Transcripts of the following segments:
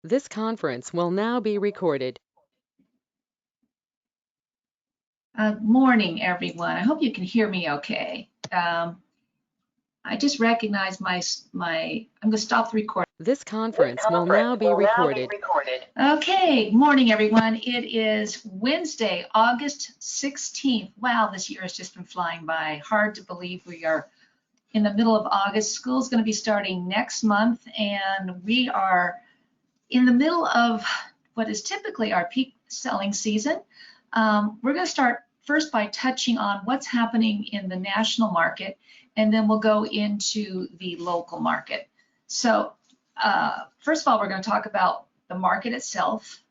This conference will now be recorded. Morning, everyone. I hope you can hear me okay. I just recognize I'm going to stop the recording. This conference will now be recorded. Okay, morning, everyone. It is Wednesday, August 16th. Wow, this year has just been flying by. Hard to believe we are in the middle of August. School's going to be starting next month, and we are in the middle of what is typically our peak selling season. We're going to start first by touching on what's happening in the national market, and then we'll go into the local market. So first of all, we're going to talk about the market itself.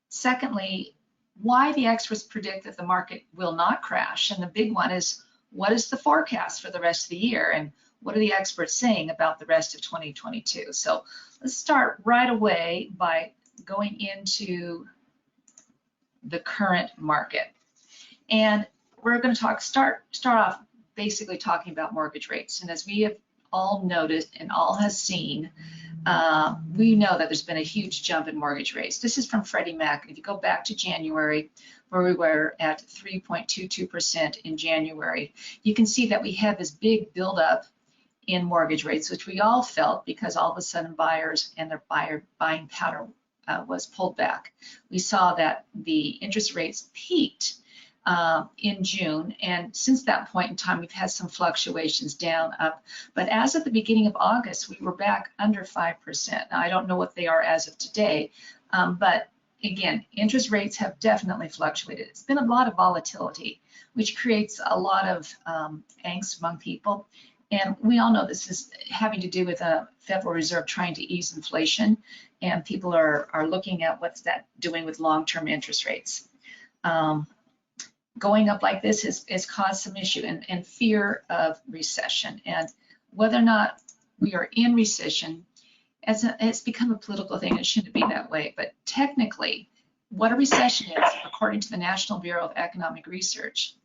Secondly, why the experts predict that the market will not crash. And the big one is, what is the forecast for the rest of the year? And what are the experts saying about the rest of 2022? So let's start right away by going into the current market. And we're going to start off basically talking about mortgage rates. And as we have all noticed and all has seen, we know that there's been a huge jump in mortgage rates. This is from Freddie Mac. If you go back to January, where we were at 3.22% in January, you can see that we had this big buildup in mortgage rates, which we all felt because all of a sudden buyers and their buying power was pulled back. We saw that the interest rates peaked in June, and since that point in time, we've had some fluctuations down, up, but as of the beginning of August, we were back under 5%. Now, I don't know what they are as of today, but again, interest rates have definitely fluctuated. It's been a lot of volatility, which creates a lot of angst among people. And we all know this is having to do with a Federal Reserve trying to ease inflation, and people are looking at what's that doing with long-term interest rates. Going up like this has caused some issue and fear of recession. And whether or not we are in recession, it's become a political thing. It shouldn't be that way. But technically, what a recession is, according to the National Bureau of Economic Research,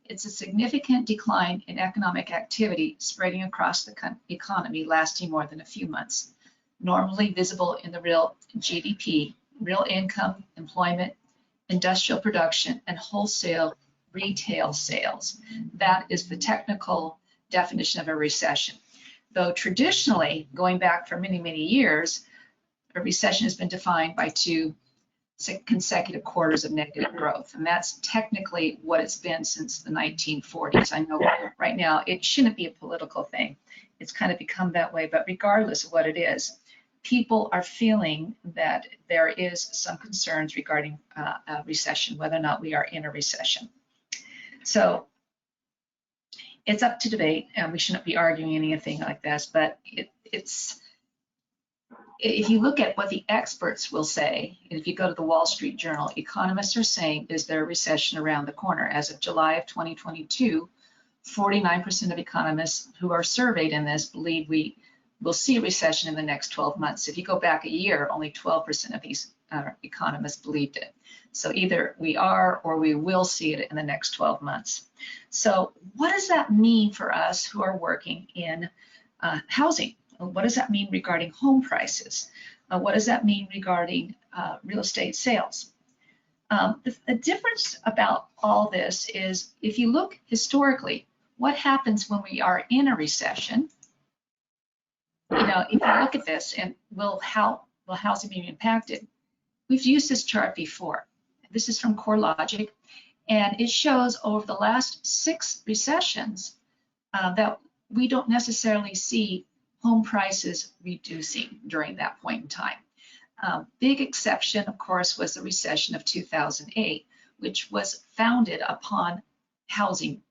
it's a significant decline in economic activity spreading across the economy lasting more than a few months, normally visible in the real GDP, real income, employment, industrial production, and wholesale retail sales. That is the technical definition of a recession. Though traditionally, going back for many, many years, a recession has been defined by 2 consecutive quarters of negative growth. And that's technically what it's been since the 1940s. I know right now it shouldn't be a political thing. It's kind of become that way, but regardless of what it is, people are feeling that there is some concerns regarding a recession, whether or not we are in a recession. So it's up to debate, and we shouldn't be arguing anything like this, but if you look at what the experts will say, and if you go to the Wall Street Journal, economists are saying, is there a recession around the corner? As of July of 2022, 49% of economists who are surveyed in this believe we will see a recession in the next 12 months. If you go back a year, only 12% of these economists believed it. So either we are or we will see it in the next 12 months. So what does that mean for us who are working in housing? What does that mean regarding home prices? What does that mean regarding real estate sales? The difference about all this is, if you look historically, what happens when we are in a recession? You know, if you look at this, and will housing be impacted? We've used this chart before. This is from CoreLogic, and it shows over the last 6 recessions that we don't necessarily see home prices reducing during that point in time. Big exception, of course, was the recession of 2008, which was founded upon housing.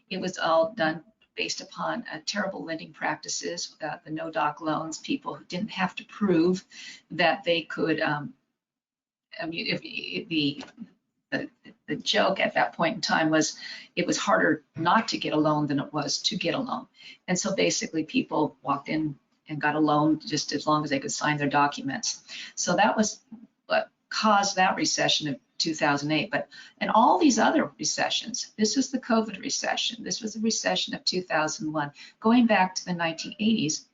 It was all done based upon terrible lending practices, the no-doc loans, people who didn't have to prove that they could, I mean, if the joke at that point in time was it was harder not to get a loan than it was to get a loan. And so basically people walked in and got a loan just as long as they could sign their documents. So that was what caused that recession of 2008. But in all these other recessions, this was the COVID recession, this was the recession of 2001, going back to the 1980s,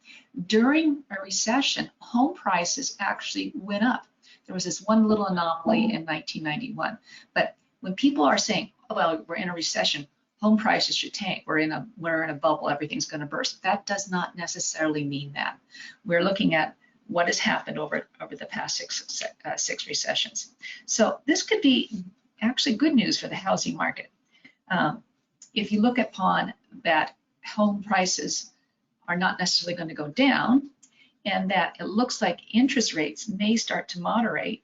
during a recession, home prices actually went up. There was this one little anomaly in 1991. But when people are saying, oh, well, we're in a recession, home prices should tank, we're in a bubble, everything's going to burst, that does not necessarily mean that. We're looking at what has happened over the past six recessions. So this could be actually good news for the housing market. If you look upon that, home prices are not necessarily going to go down, and that it looks like interest rates may start to moderate,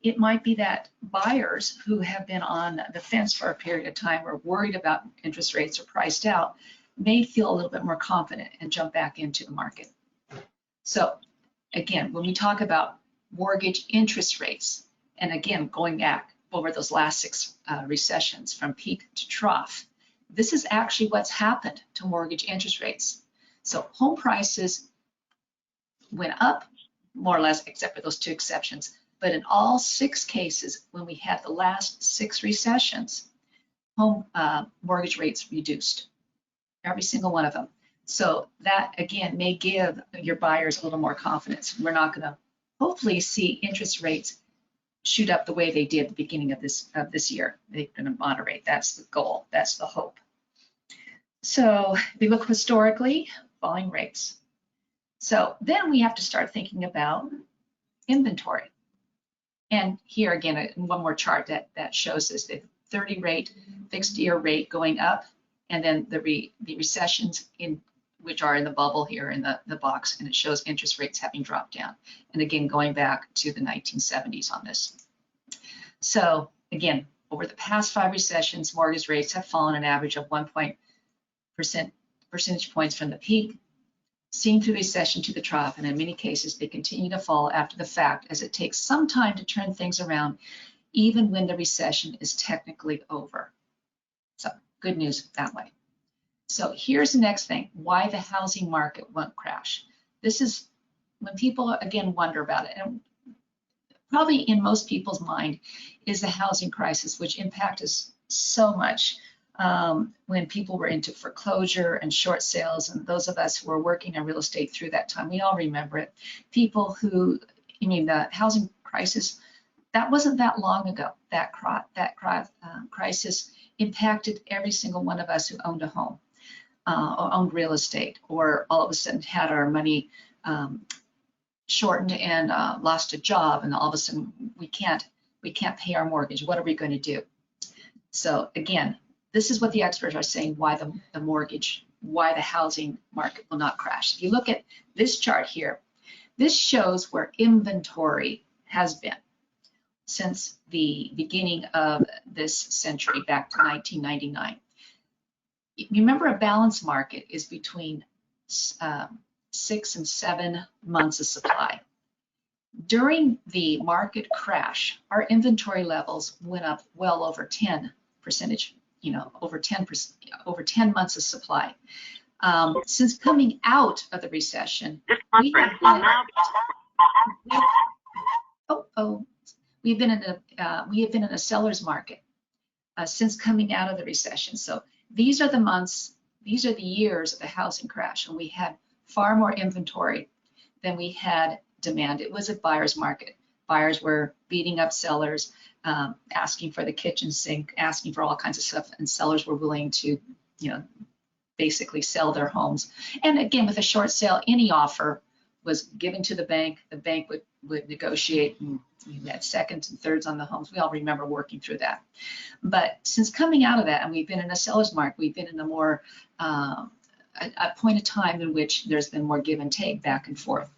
it might be that buyers who have been on the fence for a period of time or worried about interest rates or priced out may feel a little bit more confident and jump back into the market. So again, when we talk about mortgage interest rates, and again, going back over those last six recessions from peak to trough, this is actually what's happened to mortgage interest rates. So home prices went up more or less, except for those two exceptions. But in all six cases, when we had the last six recessions, home mortgage rates reduced, every single one of them. So that, again, may give your buyers a little more confidence. We're not going to hopefully see interest rates shoot up the way they did at the beginning of this year. They're going to moderate. That's the goal. That's the hope. So if we look historically, falling rates. So then we have to start thinking about inventory. And here again, one more chart that shows this, the 30 rate, fixed year rate going up, and then the recessions which are in the bubble here in the box, and it shows interest rates having dropped down. And again, going back to the 1970s on this. So again, over the past 5 recessions, mortgage rates have fallen an average of 1 percentage points from the peak, seen through recession to the trough, and in many cases, they continue to fall after the fact, as it takes some time to turn things around, even when the recession is technically over. So good news that way. So here's the next thing, why the housing market won't crash. This is when people, again, wonder about it. And probably in most people's mind is the housing crisis, which impacted us so much when people were into foreclosure and short sales. And those of us who were working in real estate through that time, we all remember it. People who, the housing crisis, that wasn't that long ago. That crisis impacted every single one of us who owned a home. Or owned real estate, or all of a sudden had our money shortened and lost a job, and all of a sudden we can't pay our mortgage. What are we going to do? So again, this is what the experts are saying, why the housing market will not crash. If you look at this chart here, this shows where inventory has been since the beginning of this century, back to 1999. Remember, a balanced market is between 6 and 7 months of supply. During the market crash, our inventory levels went up well over 10%, over 10 months of supply. Since coming out of the recession, we have been in a seller's market since coming out of the recession. So these are the months, these are the years of the housing crash, and we had far more inventory than we had demand. It was a buyer's market. Buyers were beating up sellers, asking for the kitchen sink, asking for all kinds of stuff, and sellers were willing to, basically sell their homes. And again, with a short sale, any offer was given to the bank would negotiate, and we had seconds and thirds on the homes. We all remember working through that. But since coming out of that, and we've been in a seller's market, we've been in a more, a point of time in which there's been more give and take back and forth.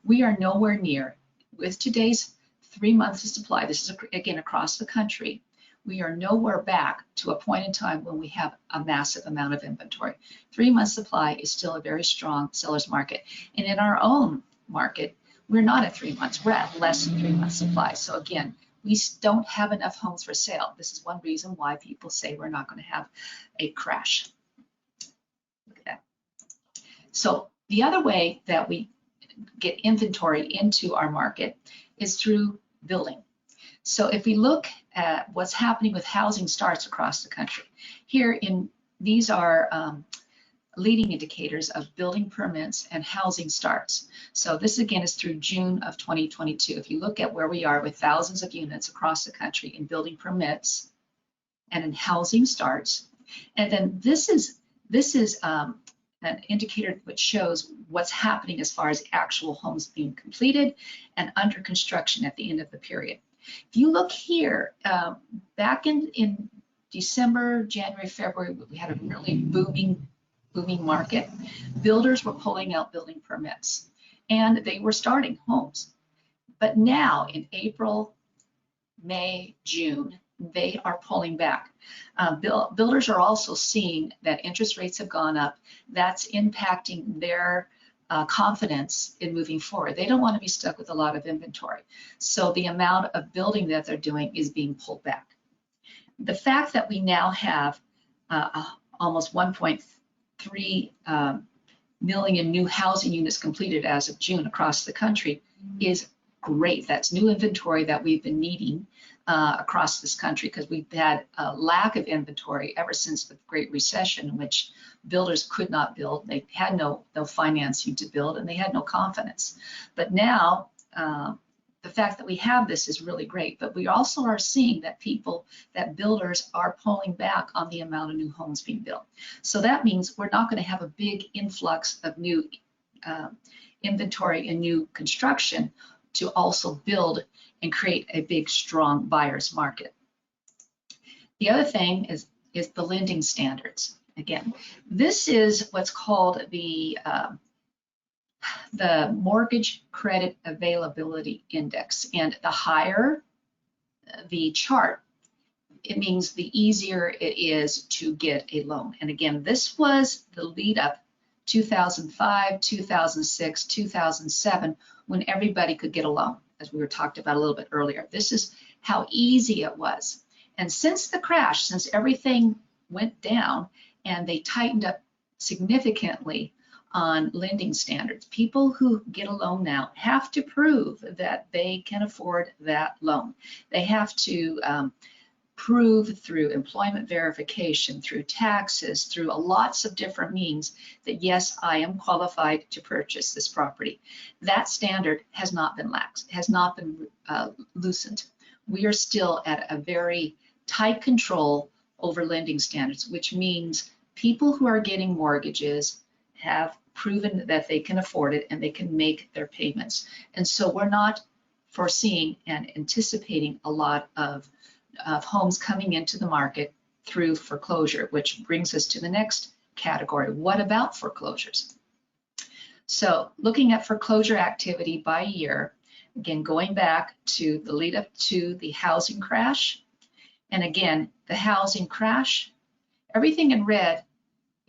We are nowhere near, with today's 3 months of supply, this is again across the country, we are nowhere back to a point in time when we have a massive amount of inventory. 3 months supply is still a very strong seller's market. And in our own market, we're not at 3 months, we're at less than 3 months supply. So again, we don't have enough homes for sale. This is one reason why people say we're not going to have a crash. Look at that. So the other way that we get inventory into our market is through building. So if we look at what's happening with housing starts across the country, these are leading indicators of building permits and housing starts. So this again is through June of 2022. If you look at where we are with thousands of units across the country in building permits and in housing starts, and then this is an indicator which shows what's happening as far as actual homes being completed and under construction at the end of the period. If you look here, back in December, January, February, we had a really booming market. Builders were pulling out building permits and they were starting homes. But now in April, May, June, they are pulling back. Builders are also seeing that interest rates have gone up. That's impacting their confidence in moving forward. They don't want to be stuck with a lot of inventory. So the amount of building that they're doing is being pulled back. The fact that we now have almost 1.3 million new housing units completed as of June across the country is great. That's new inventory that we've been needing across this country, because we've had a lack of inventory ever since the Great Recession, in which builders could not build. They had no financing to build, and they had no confidence. But now, the fact that we have this is really great. But we also are seeing that builders are pulling back on the amount of new homes being built. So that means we're not going to have a big influx of new inventory and new construction to also build and create a big, strong buyer's market. The other thing is the lending standards. Again, this is what's called the Mortgage Credit Availability Index. And the higher the chart, it means the easier it is to get a loan. And again, this was the lead up 2005, 2006, 2007, when everybody could get a loan, as we were talked about a little bit earlier. This is how easy it was. And since the crash, since everything went down and they tightened up significantly on lending standards, people who get a loan now have to prove that they can afford that loan. They have to prove through employment verification, through taxes, through lots of different means that, yes, I am qualified to purchase this property. That standard has not been loosened. We are still at a very tight control over lending standards, which means people who are getting mortgages have proven that they can afford it and they can make their payments. And so we're not foreseeing and anticipating a lot of homes coming into the market through foreclosure, which brings us to the next category. What about foreclosures? So looking at foreclosure activity by year, again, going back to the lead up to the housing crash. And again, the housing crash, everything in red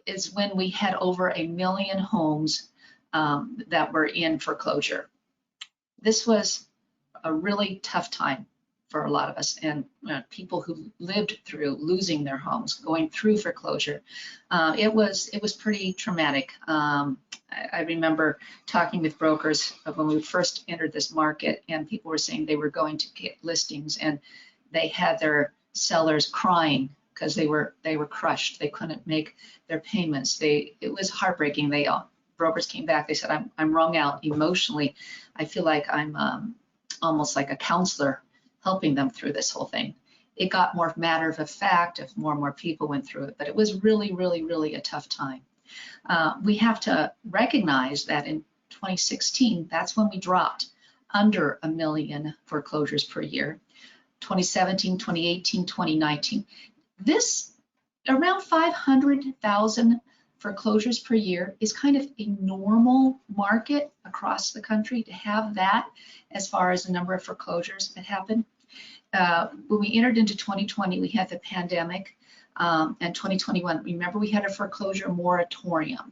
is when we had over 1 million homes that were in foreclosure. This was a really tough time for a lot of us, and people who lived through losing their homes, going through foreclosure. It was pretty traumatic. I remember talking with brokers when we first entered this market, and people were saying they were going to get listings, and they had their sellers crying because they were crushed. They couldn't make their payments. It was heartbreaking. Brokers came back. They said, I'm wrung out emotionally. I feel like I'm almost like a counselor helping them through this whole thing. It got more matter of fact if more and more people went through it, but it was really, really, really a tough time. We have to recognize that in 2016, that's when we dropped under 1 million foreclosures per year. 2017, 2018, 2019. This around 500,000 foreclosures per year is kind of a normal market across the country to have that as far as the number of foreclosures that happen. When we entered into 2020, we had the pandemic, and 2021, remember we had a foreclosure moratorium.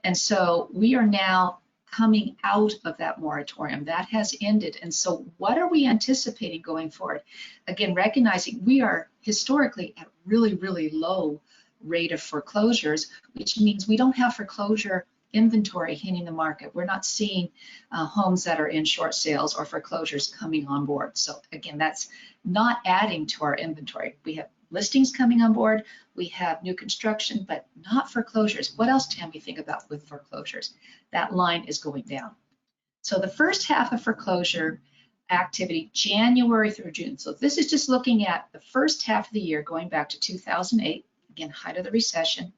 And so we are now coming out of that moratorium. That has ended. And so what are we anticipating going forward? Again, recognizing we are historically at really, really low rate of foreclosures, which means we don't have foreclosure inventory hitting the market. We're not seeing homes that are in short sales or foreclosures coming on board. So again, that's not adding to our inventory. We have listings coming on board. We have new construction, but not foreclosures. What else can we think about with foreclosures? That line is going down. So the first half of foreclosure activity, January through June. So this is just looking at the first half of the year, going back to 2008, again, height of the recession,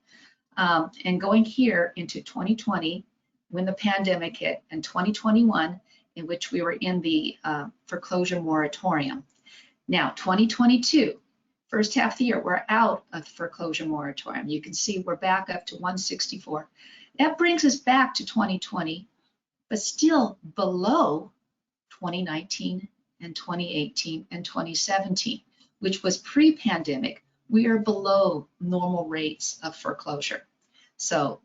and going here into 2020 when the pandemic hit, and 2021 in which we were in the foreclosure moratorium. Now, 2022, first half of the year, we're out of the foreclosure moratorium. You can see we're back up to 164. That brings us back to 2020, but still below 2019 and 2018 and 2017, which was pre-pandemic. We are below normal rates of foreclosure. So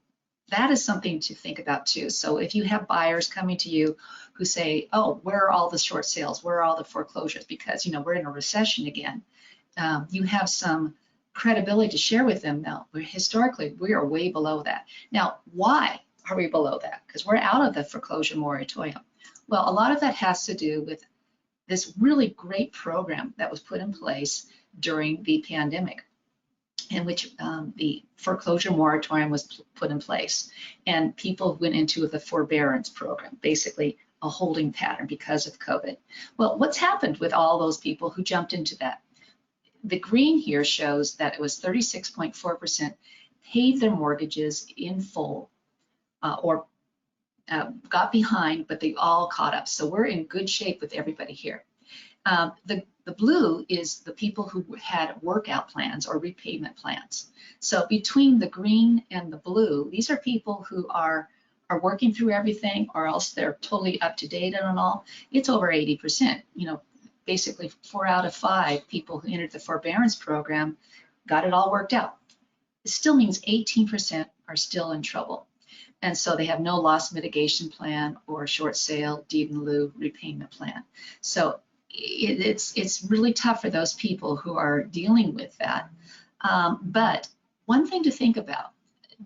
that is something to think about too. So if you have buyers coming to you who say, oh, where are all the short sales? Where are all the foreclosures? Because, you know, we're in a recession again. You have some credibility to share with them. Now, historically, we are way below that. Now, why are we below that? Because we're out of the foreclosure moratorium. Well, a lot of that has to do with this really great program that was put in place during the pandemic, in which the foreclosure moratorium was put in place, and people went into the forbearance program, basically a holding pattern because of COVID. Well, what's happened with all those people who jumped into that? The green here shows that it was 36.4% paid their mortgages in full or got behind, but they all caught up. So we're in good shape with everybody here. The blue is the people who had workout plans or repayment plans. So between the green and the blue, these are people who are working through everything, or else they're totally up to date on all. It's over 80%. You know, basically 4 out of 5 people who entered the forbearance program got it all worked out. It still means 18% are still in trouble. And so they have no loss mitigation plan or short sale, deed in lieu repayment plan. So it's really tough for those people who are dealing with that. But one thing to think about,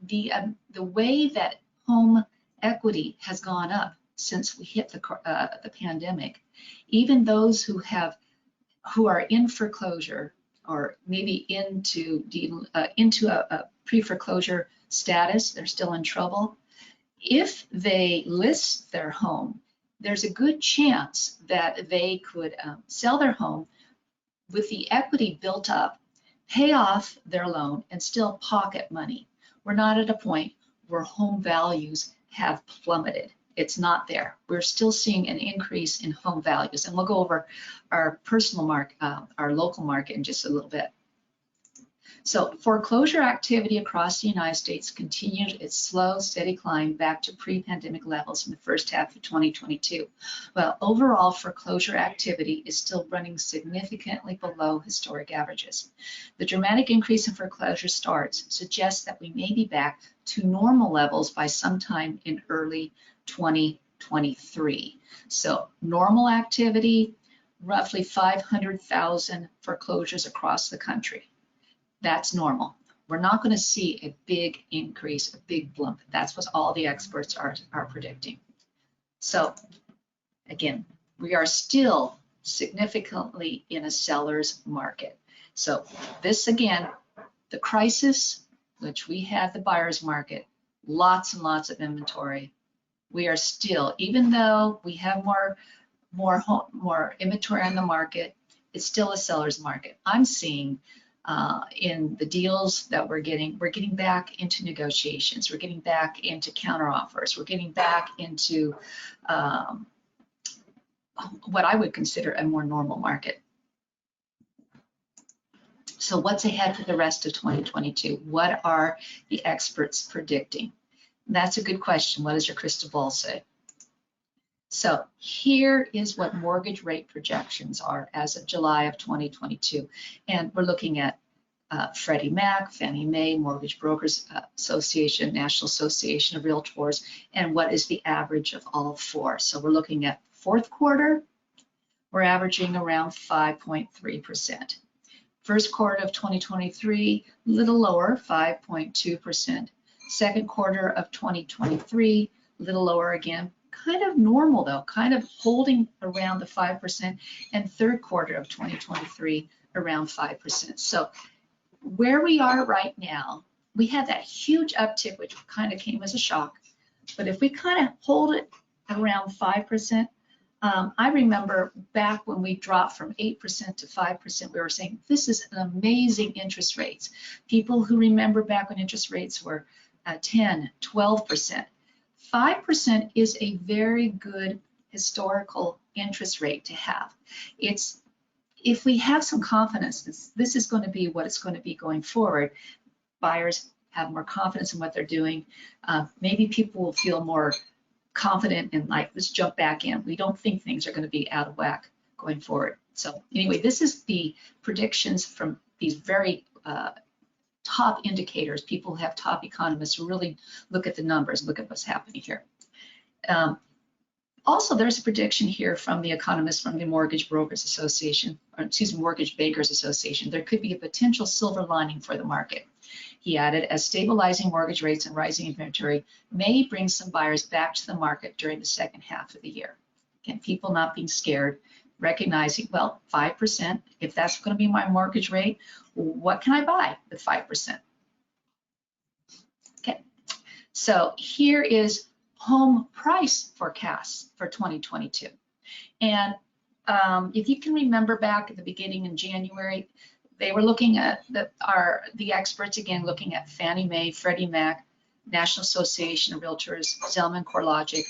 the way that home equity has gone up since we hit the pandemic, even those who are in foreclosure or maybe into a pre-foreclosure status, they're still in trouble. If they list their home, there's a good chance that they could sell their home with the equity built up, pay off their loan, and still pocket money. We're not at a point where home values have plummeted. It's not there. We're still seeing an increase in home values, and we'll go over our personal market, our local market in just a little bit. So foreclosure activity across the United States continued its slow, steady climb back to pre-pandemic levels in the first half of 2022. Well, overall foreclosure activity is still running significantly below historic averages. The dramatic increase in foreclosure starts suggests that we may be back to normal levels by sometime in early 2023. So normal activity, roughly 500,000 foreclosures across the country. That's normal. We're not going to see a big increase, a big bump. That's what all the experts are predicting. So again, we are still significantly in a seller's market. So this again, the crisis, which we had the buyer's market, lots and lots of inventory. We are still, even though we have more inventory on the market, it's still a seller's market. I'm seeing in the deals that we're getting back into negotiations. We're getting back into counteroffers. We're getting back into what I would consider a more normal market. So what's ahead for the rest of 2022? What are the experts predicting? That's a good question. What does your crystal ball say? So here is what mortgage rate projections are as of July of 2022. And we're looking at Freddie Mac, Fannie Mae, Mortgage Brokers Association, National Association of Realtors, and what is the average of all four. So we're looking at fourth quarter, we're averaging around 5.3%. First quarter of 2023, a little lower, 5.2%. Second quarter of 2023, a little lower again, kind of normal though, kind of holding around the 5%, and third quarter of 2023 around 5%. So where we are right now, we had that huge uptick, which kind of came as a shock. But if we kind of hold it around 5%, I remember back when we dropped from 8% to 5%, we were saying, this is an amazing interest rates. People who remember back when interest rates were 10, 12%. 5% is a very good historical interest rate to have. If we have some confidence, this is going to be what it's going to be going forward. Buyers have more confidence in what they're doing. Maybe people will feel more confident and like, let's jump back in. We don't think things are going to be out of whack going forward. So anyway, this is the predictions from these very top indicators. People who have top economists who really look at the numbers, look at what's happening here. Also, there's a prediction here from the economists from the Mortgage Brokers Association, or excuse me, Mortgage Bankers Association. There could be a potential silver lining for the market. He added, as stabilizing mortgage rates and rising inventory may bring some buyers back to the market during the second half of the year. Again, people not being scared, recognizing, well, 5%, if that's going to be my mortgage rate, what can I buy with 5%? Okay, so here is home price forecasts for 2022. And if you can remember back at the beginning in January, they were looking at the experts again looking at Fannie Mae, Freddie Mac, National Association of Realtors, Zelman CoreLogic.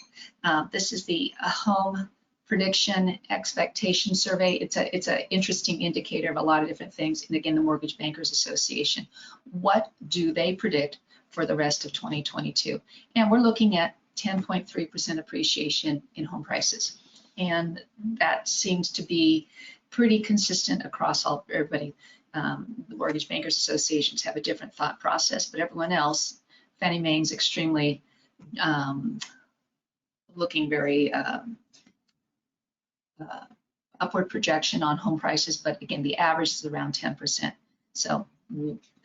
This is the home prediction expectation survey. It's an interesting indicator of a lot of different things. And again, the Mortgage Bankers Association. What do they predict for the rest of 2022? And we're looking at 10.3% appreciation in home prices. And that seems to be pretty consistent across everybody. The Mortgage Bankers Associations have a different thought process, but everyone else, Fannie Mae's extremely looking very upward projection on home prices, but again, the average is around 10%. So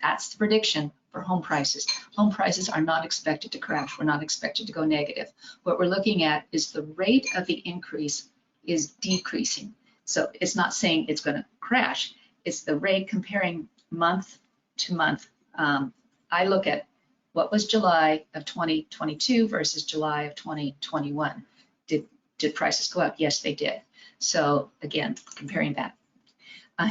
that's the prediction for home prices. Home prices are not expected to crash. We're not expected to go negative. What we're looking at is the rate of the increase is decreasing. So it's not saying it's going to crash. It's the rate comparing month to month. I look at what was July of 2022 versus July of 2021. Did prices go up? Yes, they did. So again, comparing that.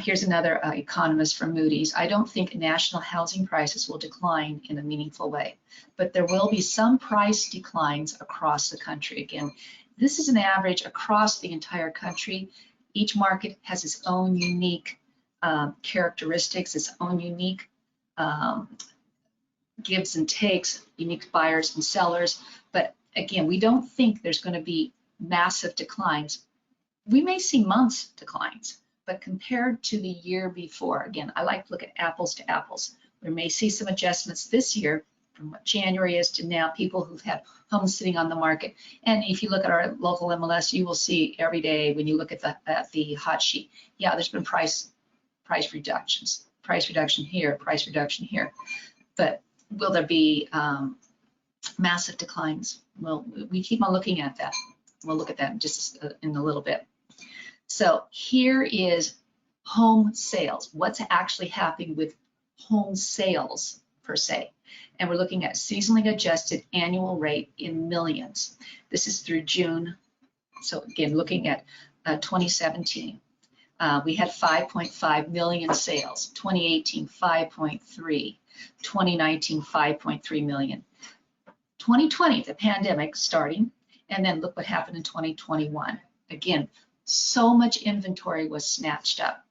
Here's another economist from Moody's. I don't think national housing prices will decline in a meaningful way, but there will be some price declines across the country. Again, this is an average across the entire country. Each market has its own unique characteristics, its own unique gives and takes, unique buyers and sellers. But again, we don't think there's going to be massive declines. We may see months declines, but compared to the year before, again, I like to look at apples to apples. We may see some adjustments this year from what January is to now, people who've had homes sitting on the market. And if you look at our local MLS, you will see every day when you look at the hot sheet, yeah, there's been price reductions, price reduction here, price reduction here. But will there be massive declines? Well, we keep on looking at that. We'll look at that just in a little bit. So here is home sales. What's actually happening with home sales per se? And we're looking at seasonally adjusted annual rate in millions. This is through June. So again, looking at 2017, we had 5.5 million sales. 2018, 5.3. 2019, 5.3 million. 2020, the pandemic starting, and then look what happened in 2021. Again, so much inventory was snatched up.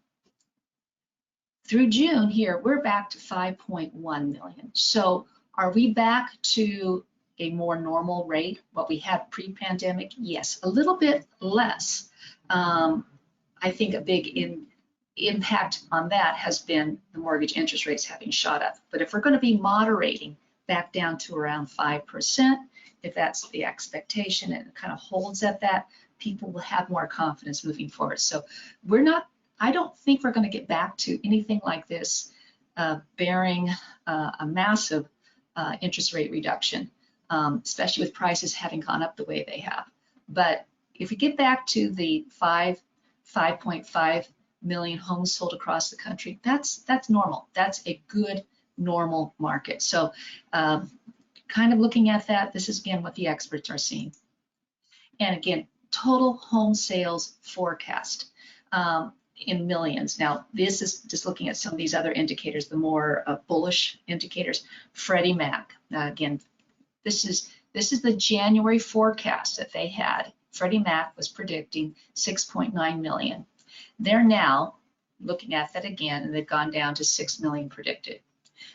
Through June here, we're back to 5.1 million. So are we back to a more normal rate, what we had pre-pandemic? Yes, a little bit less. I think a big impact on that has been the mortgage interest rates having shot up. But if we're going to be moderating back down to around 5%, if that's the expectation and it kind of holds at that, people will have more confidence moving forward. So I don't think we're going to get back to anything like this, bearing a massive interest rate reduction, especially with prices having gone up the way they have. But if we get back to the 5.5 million homes sold across the country, that's normal. That's a good normal market. So kind of looking at that, this is again what the experts are seeing. And again, total home sales forecast in millions. Now, this is just looking at some of these other indicators, the more bullish indicators. Freddie Mac, again, this is the January forecast that they had. Freddie Mac was predicting 6.9 million. They're now looking at that again, and they've gone down to 6 million predicted.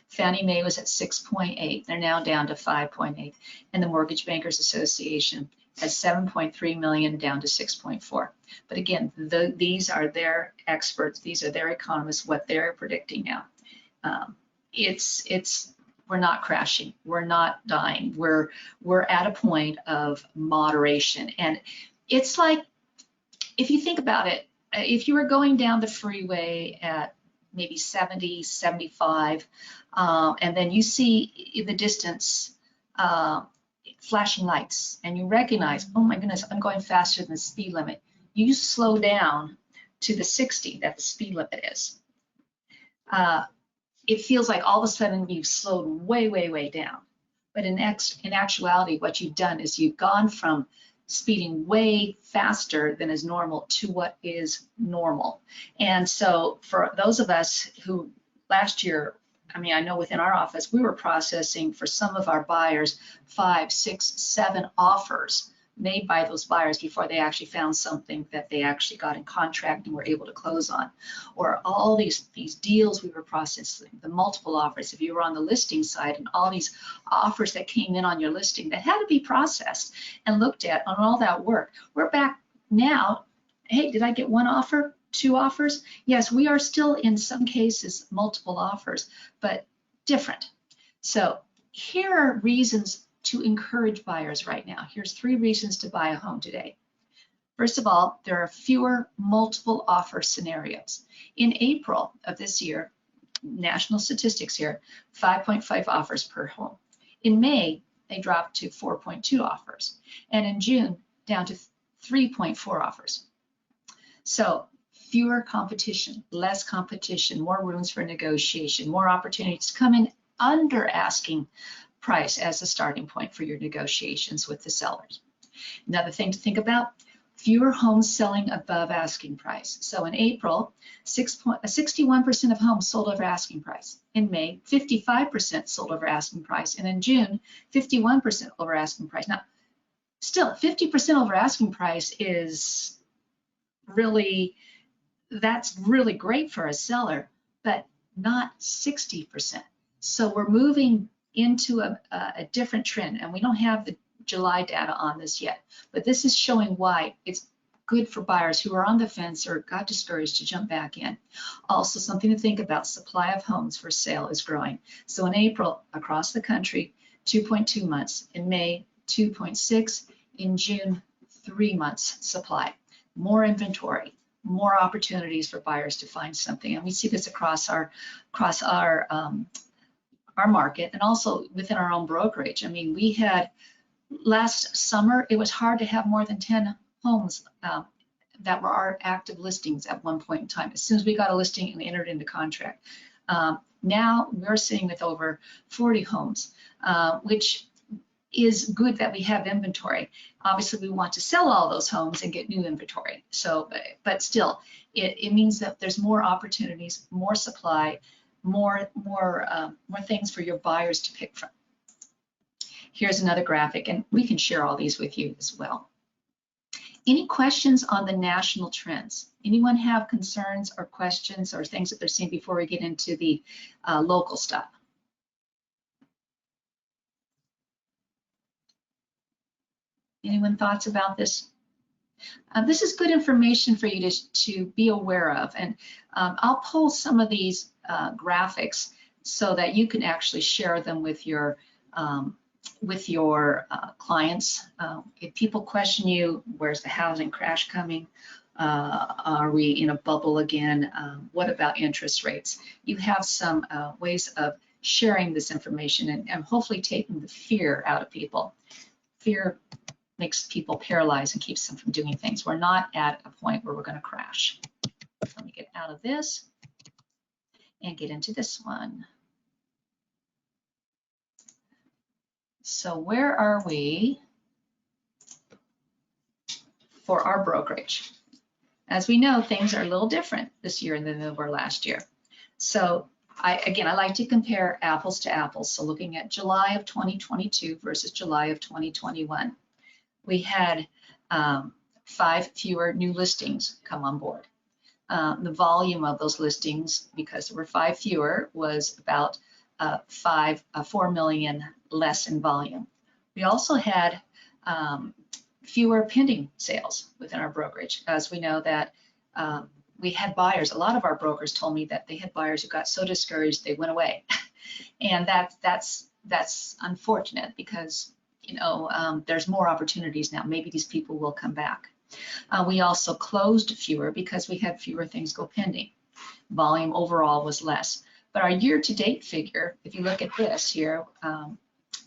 Fannie Mae was at 6.8. They're now down to 5.8. And the Mortgage Bankers Association at 7.3 million, down to 6.4. But again, these are their experts. These are their economists, what they're predicting now. We're not crashing. We're not dying. We're at a point of moderation. And it's like, if you think about it, if you were going down the freeway at maybe 70, 75, and then you see in the distance flashing lights, and you recognize, oh my goodness, I'm going faster than the speed limit. You slow down to the 60 that the speed limit is. It feels like all of a sudden you've slowed way, way, way down. But in actuality, what you've done is you've gone from speeding way faster than is normal to what is normal. And so for those of us who last year, I mean, I know within our office, we were processing for some of our buyers 5, 6, 7 offers made by those buyers before they actually found something that they actually got in contract and were able to close on. Or all these deals we were processing, the multiple offers, if you were on the listing side, and all these offers that came in on your listing that had to be processed and looked at on all that work. We're back now. Hey, did I get 1 offer? 2 offers? Yes, we are still in some cases multiple offers, but different. So here are reasons to encourage buyers right now. Here's 3 reasons to buy a home today. First of all, there are fewer multiple offer scenarios. In April of this year, national statistics here, 5.5 offers per home. In May, they dropped to 4.2 offers. And in June, down to 3.4 offers. So fewer competition, less competition, more rooms for negotiation, more opportunities to come in under asking price as a starting point for your negotiations with the sellers. Another thing to think about, fewer homes selling above asking price. So in April, 61% of homes sold over asking price. In May, 55% sold over asking price. And in June, 51% over asking price. Now, still, 50% over asking price is really, that's really great for a seller, but not 60%. So we're moving into a different trend, and we don't have the July data on this yet, but this is showing why it's good for buyers who are on the fence or got discouraged to jump back in. Also, something to think about, supply of homes for sale is growing. So in April, across the country, 2.2 months. In May, 2.6. In June, 3 months supply. More inventory, more opportunities for buyers to find something. And we see this across our market, and also within our own brokerage. I mean, we had last summer, it was hard to have more than 10 homes that were our active listings at one point in time. As soon as we got a listing and we entered into contract. Now we're sitting with over 40 homes, which is good that we have inventory. Obviously, we want to sell all those homes and get new inventory. So, but still, it means that there's more opportunities, more supply, more things for your buyers to pick from. Here's another graphic, and we can share all these with you as well. Any questions on the national trends? Anyone have concerns or questions or things that they're seeing before we get into the local stuff? Anyone thoughts about this? This is good information for you to be aware of, and I'll pull some of these graphics so that you can actually share them with your clients. If people question you, where's the housing crash coming? Are we in a bubble again? What about interest rates? You have some ways of sharing this information and hopefully taking the fear out of people. Fear makes people paralyzed and keeps them from doing things. We're not at a point where we're going to crash. Let me get out of this and get into this one. So where are we for our brokerage? As we know, things are a little different this year than they were last year. So I like to compare apples to apples. So looking at July of 2022 versus July of 2021, we had 5 fewer new listings come on board. The volume of those listings, because there were 5 fewer, was about 4 million less in volume. We also had fewer pending sales within our brokerage, as we know that we had buyers. A lot of our brokers told me that they had buyers who got so discouraged they went away, and that's unfortunate because there's more opportunities now. Maybe these people will come back. We also closed fewer because we had fewer things go pending. Volume overall was less. But our year-to-date figure, if you look at this here,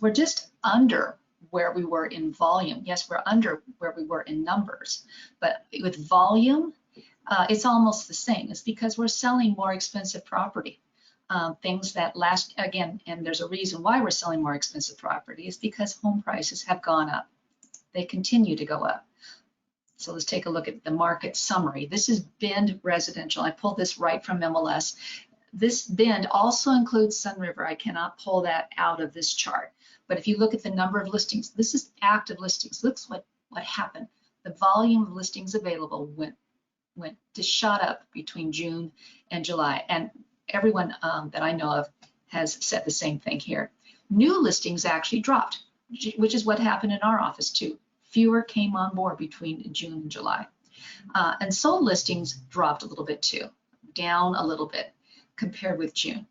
we're just under where we were in volume. Yes, we're under where we were in numbers, but with volume, it's almost the same. It's because we're selling more expensive property. Things that and there's a reason why we're selling more expensive property, is because home prices have gone up. They continue to go up. So let's take a look at the market summary. This is Bend Residential. I pulled this right from MLS. This Bend also includes Sun River. I cannot pull that out of this chart. But if you look at the number of listings, this is active listings. Look what happened. The volume of listings available just shot up between June and July. And everyone that I know of has said the same thing here. New listings actually dropped, which is what happened in our office too. Fewer came on board between June and July. And sold listings dropped a little bit too, down a little bit compared with June.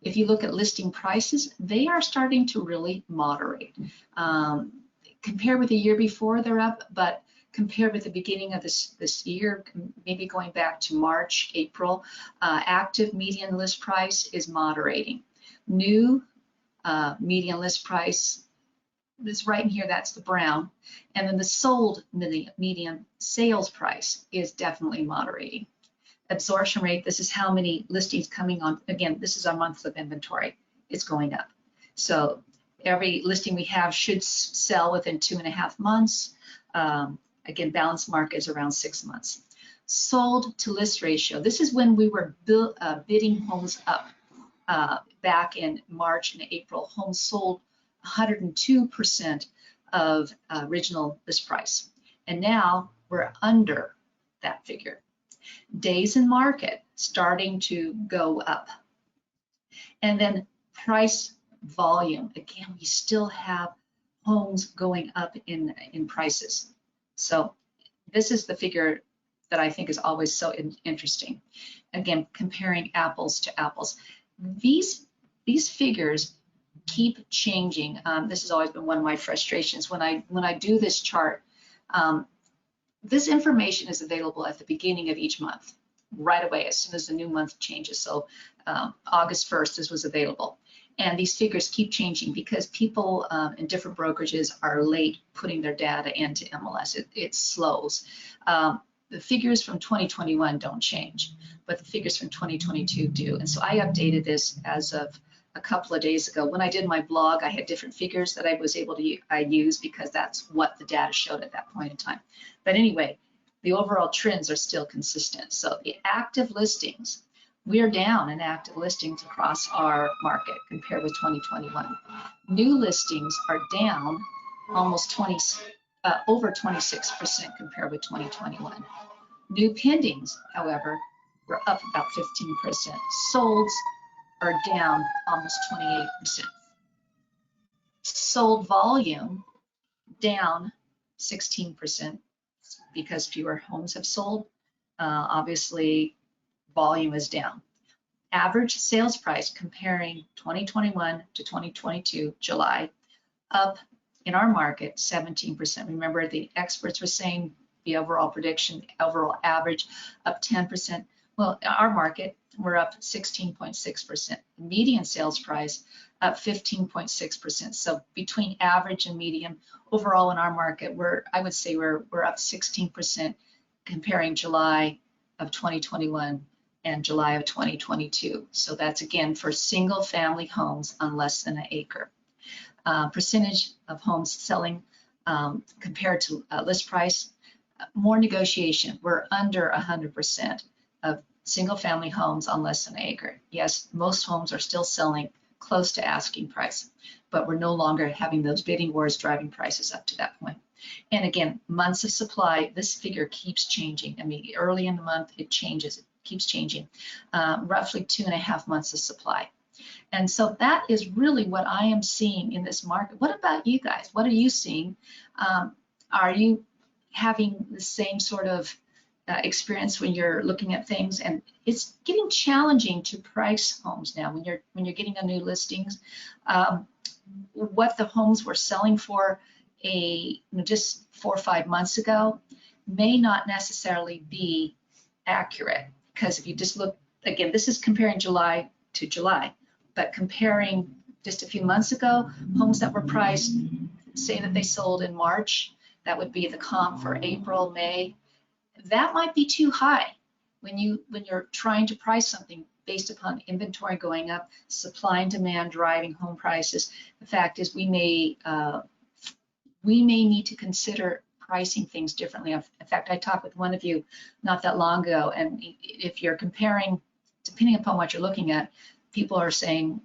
If you look at listing prices, they are starting to really moderate. Compared with the year before, they're up, but compared with the beginning of this year, maybe going back to March, April, active median list price is moderating. New median list price is right in here, that's the brown. And then the sold median sales price is definitely moderating. Absorption rate, this is how many listings coming on. Again, this is our months of inventory. It's going up. So every listing we have should sell within 2.5 months. Again, balanced market is around 6 months. Sold to list ratio. This is when we were bidding homes up back in March and April. Homes sold 102% of original list price. And now we're under that figure. Days in market starting to go up. And then price volume. Again, we still have homes going up in prices. So this is the figure that I think is always so interesting. Again, comparing apples to apples. These figures keep changing. This has always been one of my frustrations. When I do this chart, this information is available at the beginning of each month, right away, as soon as the new month changes. So August 1st, this was available. And these figures keep changing because people in different brokerages are late putting their data into MLS. It slows. The figures from 2021 don't change, but the figures from 2022 do. And so I updated this as of a couple of days ago. When I did my blog, I had different figures that I was able to use because that's what the data showed at that point in time. But anyway, the overall trends are still consistent. So the active listings, we are down in active listings across our market compared with 2021. New listings are down almost over 26% compared with 2021. New pendings, however, were up about 15%. Solds are down almost 28%. Sold volume down 16% because fewer homes have sold. Obviously, volume is down. Average sales price comparing 2021 to 2022 July, up in our market 17%. Remember, the experts were saying the overall prediction, overall average up 10%. Well, our market, we're up 16.6%. Median sales price up 15.6%. So between average and median, overall in our market, I would say we're up 16% comparing July of 2021 and July of 2022. So that's again for single family homes on less than an acre. Percentage of homes selling compared to list price, more negotiation. We're under 100% of single family homes on less than an acre. Yes, most homes are still selling close to asking price, but we're no longer having those bidding wars driving prices up to that point. And again, months of supply, this figure keeps changing. I mean, early in the month, it changes, it keeps changing. Roughly 2.5 months of supply. And so that is really what I am seeing in this market. What about you guys? What are you seeing? Are you having the same sort of experience when you're looking at things? And it's getting challenging to price homes now when you're getting a new listings. What the homes were selling for just 4 or 5 months ago may not necessarily be accurate, because if you just look, again, this is comparing July to July, but comparing just a few months ago, homes that were priced, say that they sold in March, that would be the comp for April, May, that might be too high when you're trying to price something based upon inventory going up, supply and demand driving home prices. The fact is we may need to consider pricing things differently. In fact, I talked with one of you not that long ago, and if you're comparing, depending upon what you're looking at, people are saying,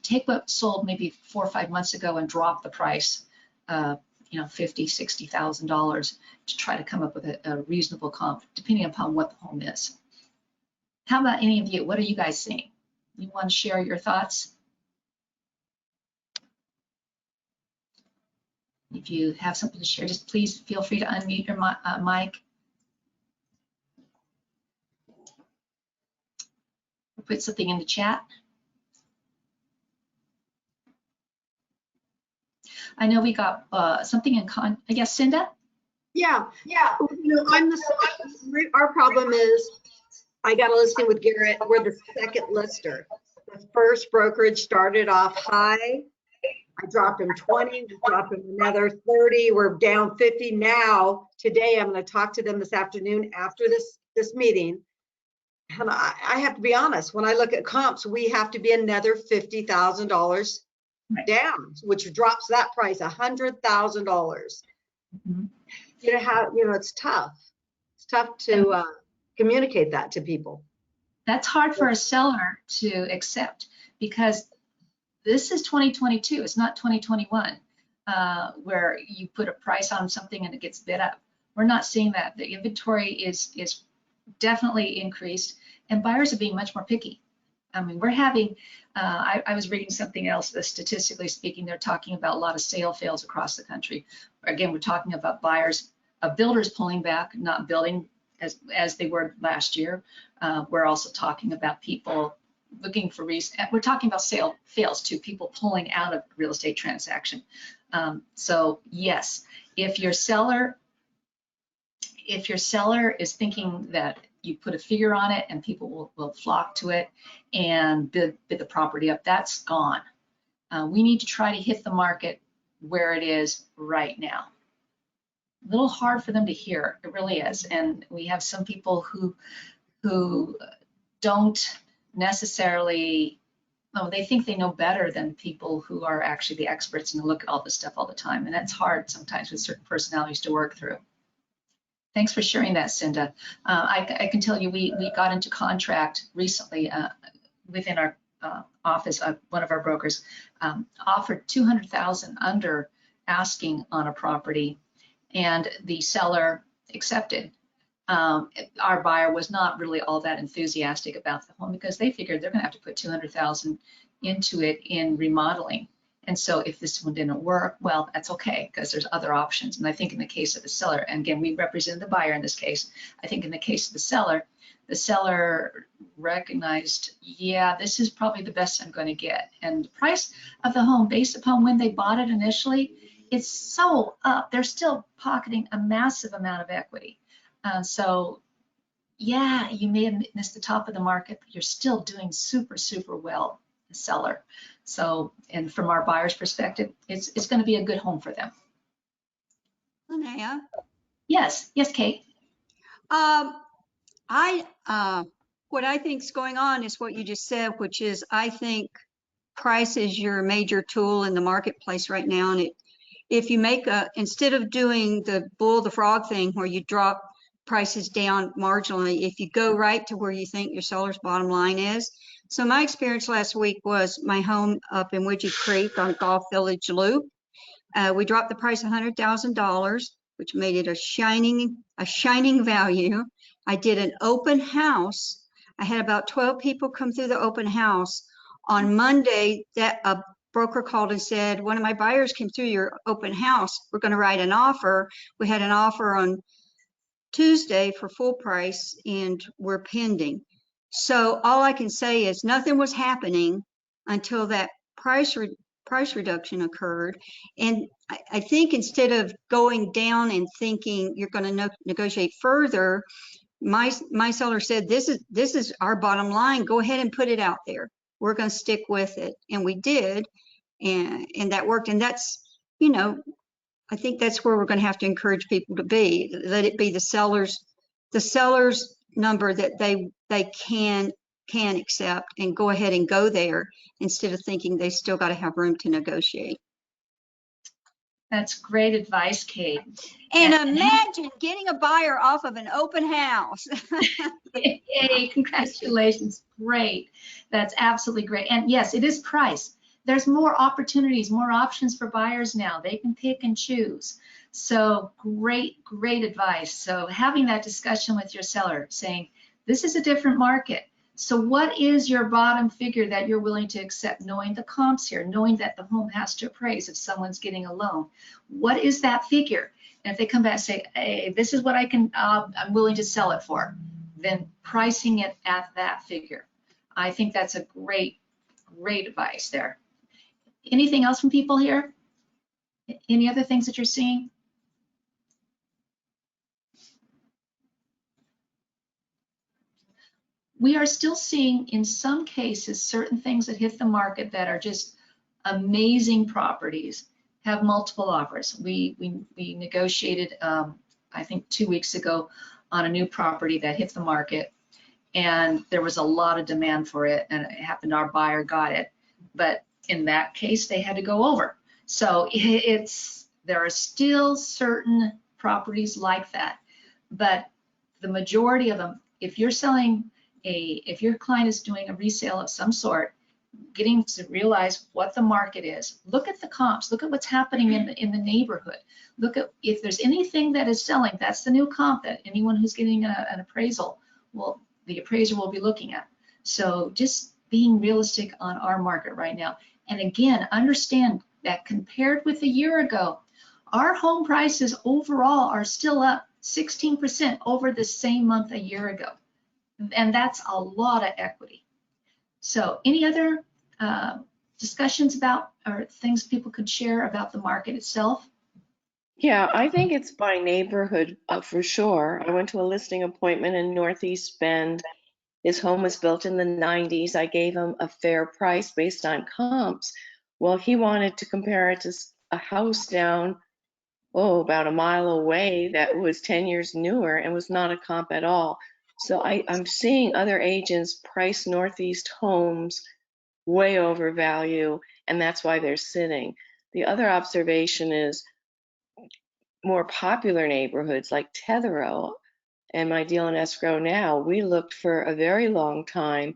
take what sold maybe 4 or 5 months ago and drop the price, $50,000, $60,000 to try to come up with a reasonable comp, depending upon what the home is. How about any of you? What are you guys seeing? You want to share your thoughts? If you have something to share, just please feel free to unmute your mic. Or put something in the chat. I know we got something in I guess, Cinda? Yeah. You know, our problem is I got a listing with Garrett. We're the second lister. The first brokerage started off high. I dropped him 20, we dropped him another 30, we're down 50 now. Today, I'm going to talk to them this afternoon after this meeting. And I have to be honest, when I look at comps, we have to be another $50,000 down, which drops that price $100,000. Mm-hmm. You know, it's tough. It's tough to communicate that to people. That's hard for a seller to accept, because this is 2022. It's not 2021, where you put a price on something and it gets bid up. We're not seeing that. The inventory is definitely increased, and buyers are being much more picky. I mean, we're having, I was reading something else, statistically speaking, they're talking about a lot of sale fails across the country. Again, we're talking about builders pulling back, not building as they were last year. We're also talking about people looking for reason. We're talking about sale fails too, people pulling out of real estate transaction. So yes, if your seller is thinking that you put a figure on it and people will flock to it and bid the property up, that's gone. We need to try to hit the market where it is right now. A little hard for them to hear, it really is. And we have some people who don't necessarily, they think they know better than people who are actually the experts and look at all this stuff all the time. And that's hard sometimes with certain personalities to work through. Thanks for sharing that, Cinda. I can tell you we got into contract recently within our office. One of our brokers offered $200,000 under asking on a property, and the seller accepted. Our buyer was not really all that enthusiastic about the home because they figured they're going to have to put $200,000 into it in remodeling. And so if this one didn't work, well, that's okay, because there's other options. And I think in the case of the seller, and again, we represent the buyer in this case, I think in the case of the seller recognized, yeah, this is probably the best I'm going to get. And the price of the home, based upon when they bought it initially, it's so up. They're still pocketing a massive amount of equity. So yeah, you may have missed the top of the market, but you're still doing super, super well seller. So, and from our buyer's perspective, it's going to be a good home for them. Linnea, Yes, yes, Kate. what I think is going on is what you just said, which is I think price is your major tool in the marketplace right now. And if you make instead of doing the bull the frog thing where you drop prices down marginally, if you go right to where you think your seller's bottom line is. So my experience last week was my home up in Widget Creek on Golf Village Loop. We dropped the price $100,000, which made it a shining value. I did an open house. I had about 12 people come through the open house. On Monday, that a broker called and said, one of my buyers came through your open house. We're going to write an offer. We had an offer on Tuesday for full price and we're pending. So all I can say is nothing was happening until that price reduction occurred. And I think instead of going down and thinking you're going to negotiate further, my seller said, this is our bottom line. Go ahead and put it out there. We're going to stick with it. And we did. And that worked. And that's, you know, I think that's where we're going to have to encourage people to be. Let it be the seller's number that they can accept, and go ahead and go there instead of thinking they still got to have room to negotiate. That's great advice, Kate. And imagine getting a buyer off of an open house. Yay, congratulations. Great. That's absolutely great. And yes, it is price. There's more opportunities, more options for buyers now. They can pick and choose. So great, great advice. So having that discussion with your seller saying, this is a different market. So what is your bottom figure that you're willing to accept, knowing the comps here, knowing that the home has to appraise if someone's getting a loan? What is that figure? And if they come back and say, hey, this is what I'm willing to sell it for, then pricing it at that figure. I think that's a great, great advice there. Anything else from people here? Any other things that you're seeing? We are still seeing, in some cases, certain things that hit the market that are just amazing properties have multiple offers. We negotiated, I think 2 weeks ago, on a new property that hit the market, and there was a lot of demand for it, and it happened our buyer got it. But in that case, they had to go over. So there are still certain properties like that, but the majority of them, if you're selling if your client is doing a resale of some sort, getting to realize what the market is, look at the comps, look at what's happening in the neighborhood, look at if there's anything that is selling, that's the new comp that anyone who's getting an appraisal, well, the appraiser will be looking at. So just being realistic on our market right now. And again, understand that compared with a year ago, our home prices overall are still up 16% over the same month a year ago. And that's a lot of equity. So any other discussions about or things people could share about the market itself? Yeah, I think it's by neighborhood for sure. I went to a listing appointment in Northeast Bend. His home was built in the 90s. I gave him a fair price based on comps. Well, he wanted to compare it to a house down, about a mile away that was 10 years newer and was not a comp at all. So I'm seeing other agents price Northeast homes way over value, and that's why they're sitting. The other observation is more popular neighborhoods like Tetherow and my deal in escrow now, we looked for a very long time,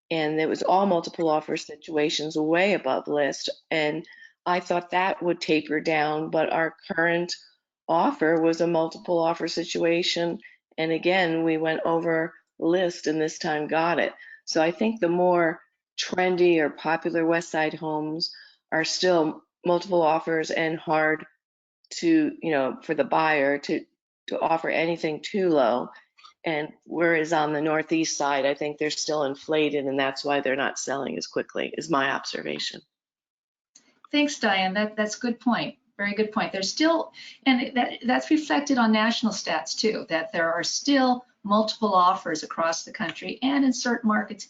and it was all multiple offer situations way above list. And I thought that would taper down, but our current offer was a multiple offer situation. And again, we went over list and this time got it. So I think the more trendy or popular West Side homes are still multiple offers and hard to, for the buyer to offer anything too low. And whereas on the Northeast side, I think they're still inflated, and that's why they're not selling as quickly, is my observation. Thanks, Diane. That's a good point. Very good point. There's still, and that's reflected on national stats too, that there are still multiple offers across the country and in certain markets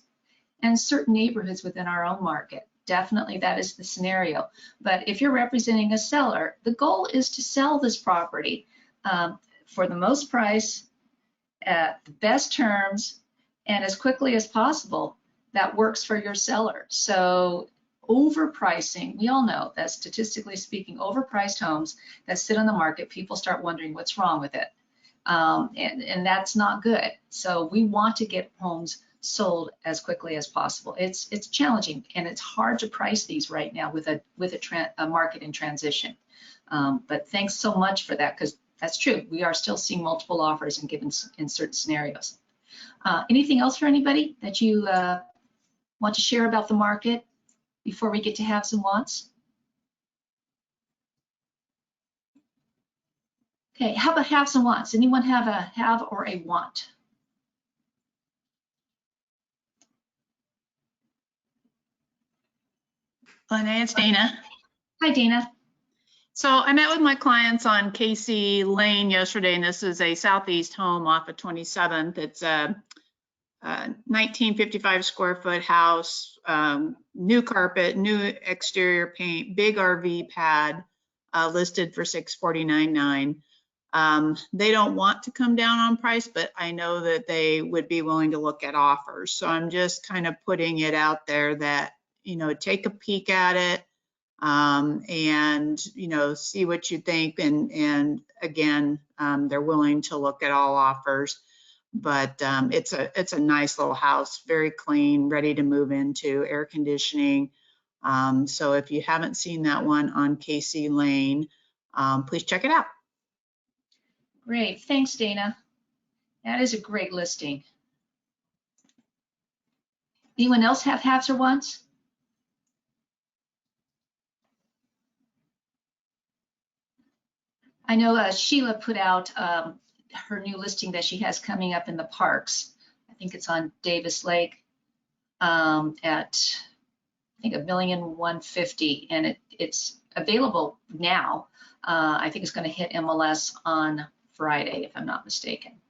and certain neighborhoods within our own market. Definitely that is the scenario. But if you're representing a seller, the goal is to sell this property for the most price, at the best terms, and as quickly as possible. That works for your seller. So overpricing, we all know that statistically speaking, overpriced homes that sit on the market, people start wondering what's wrong with it. And that's not good. So we want to get homes sold as quickly as possible. It's challenging, and it's hard to price these right now with a market in transition. But thanks so much for that, because that's true. We are still seeing multiple offers in certain scenarios. Anything else for anybody that you want to share about the market before we get to haves and wants? Okay, how about haves and wants? Anyone have a have or a want? Lene, it's Dana. Hi, Dana. So I met with my clients on Casey Lane yesterday, and this is a southeast home off of 27th. It's a 1955 square foot house, new carpet, new exterior paint, big RV pad, listed for $649,900. They don't want to come down on price, but I know that they would be willing to look at offers. So I'm just kind of putting it out there that, take a peek at it, and, see what you think. And again, they're willing to look at all offers, but it's a nice little house, very clean, ready to move into, air conditioning. So if you haven't seen that one on Casey Lane, please check it out. Great, thanks, Dana. That is a great listing. Anyone else have haves or wants? I know Sheila put out her new listing that she has coming up in the parks. I think it's on Davis Lake at, I think, $1,150,000, and it's available now. I think it's going to hit MLS on Friday, if I'm not mistaken.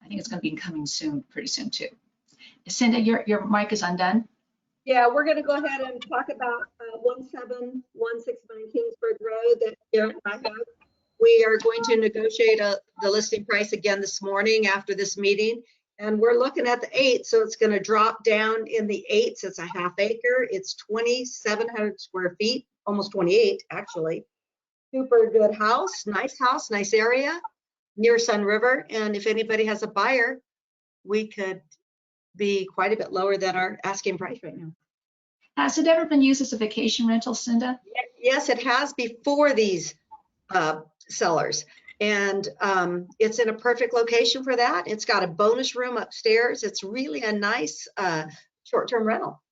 I think it's going to be coming soon, pretty soon too. Cinda, your mic is undone. Yeah, we're going to go ahead and talk about 17169 Kingsford Road that Garrett and I have. We are going to negotiate the listing price again this morning after this meeting, and we're looking at the 8, so it's going to drop down in the 8s. It's a half acre. It's 2,700 square feet, almost 28 actually. Super good house, nice area near Sun River, and if anybody has a buyer, we could be quite a bit lower than our asking price right now. Has it ever been used as a vacation rental, Cinda? Yes, it has before these sellers, and it's in a perfect location for that. It's got a bonus room upstairs. It's really a nice short-term rental.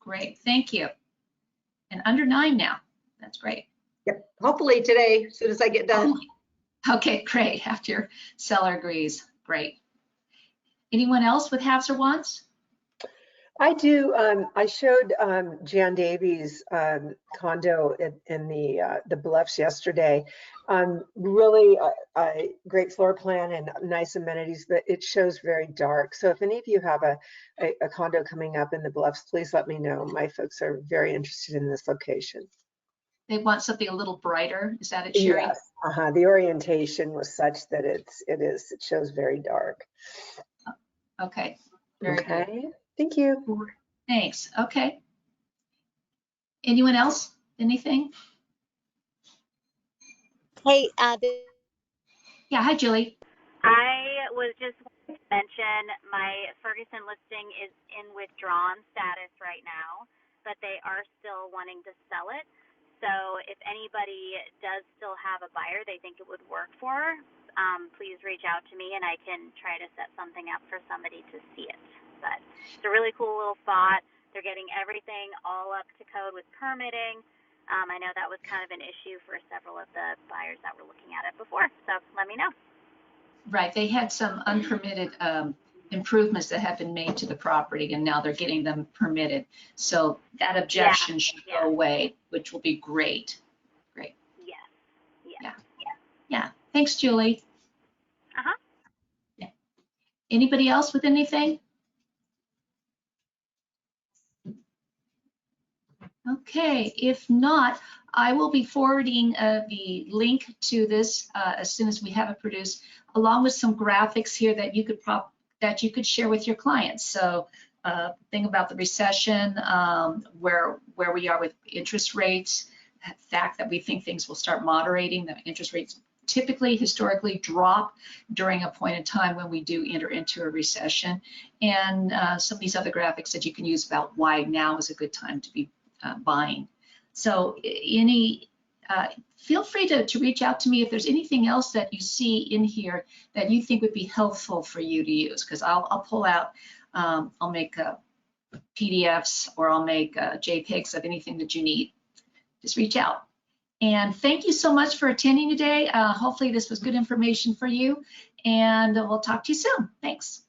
Great, thank you. And under 9 now. That's great. Yep. Hopefully today, as soon as I get done. Okay, great. After your seller agrees, great. Anyone else with haves or wants? I do. I showed Jan Davies' condo in the Bluffs yesterday. Really a great floor plan and nice amenities, but it shows very dark. So if any of you have a condo coming up in the Bluffs, please let me know. My folks are very interested in this location. They want something a little brighter. Is that it, Sherry? Yes. The orientation was such that it shows very dark. Okay. Very good. Thank you. Thanks. Okay. Anyone else? Anything? Hey, Yeah. Hi, Julie. I was just wanting to mention my Ferguson listing is in withdrawn status right now, but they are still wanting to sell it. So if anybody does still have a buyer they think it would work for, please reach out to me and I can try to set something up for somebody to see it. But it's a really cool little spot. They're getting everything all up to code with permitting. I know that was kind of an issue for several of the buyers that were looking at it before, so let me know. Right. They had some unpermitted improvements that have been made to the property, and now they're getting them permitted. So that objection should go away, which will be great. Great. Yes. Yeah. Thanks, Julie. Uh-huh. Yeah. Anybody else with anything? Okay, if not, I will be forwarding the link to this as soon as we have it produced, along with some graphics here that you could share with your clients. So thing about the recession, where we are with interest rates, the fact that we think things will start moderating, that interest rates typically historically drop during a point in time when we do enter into a recession, and some of these other graphics that you can use about why now is a good time to be buying. So feel free to reach out to me if there's anything else that you see in here that you think would be helpful for you to use, because I'll pull out, I'll make PDFs, or I'll make JPEGs of anything that you need. Just reach out. And thank you so much for attending today. Hopefully this was good information for you, and we'll talk to you soon. Thanks.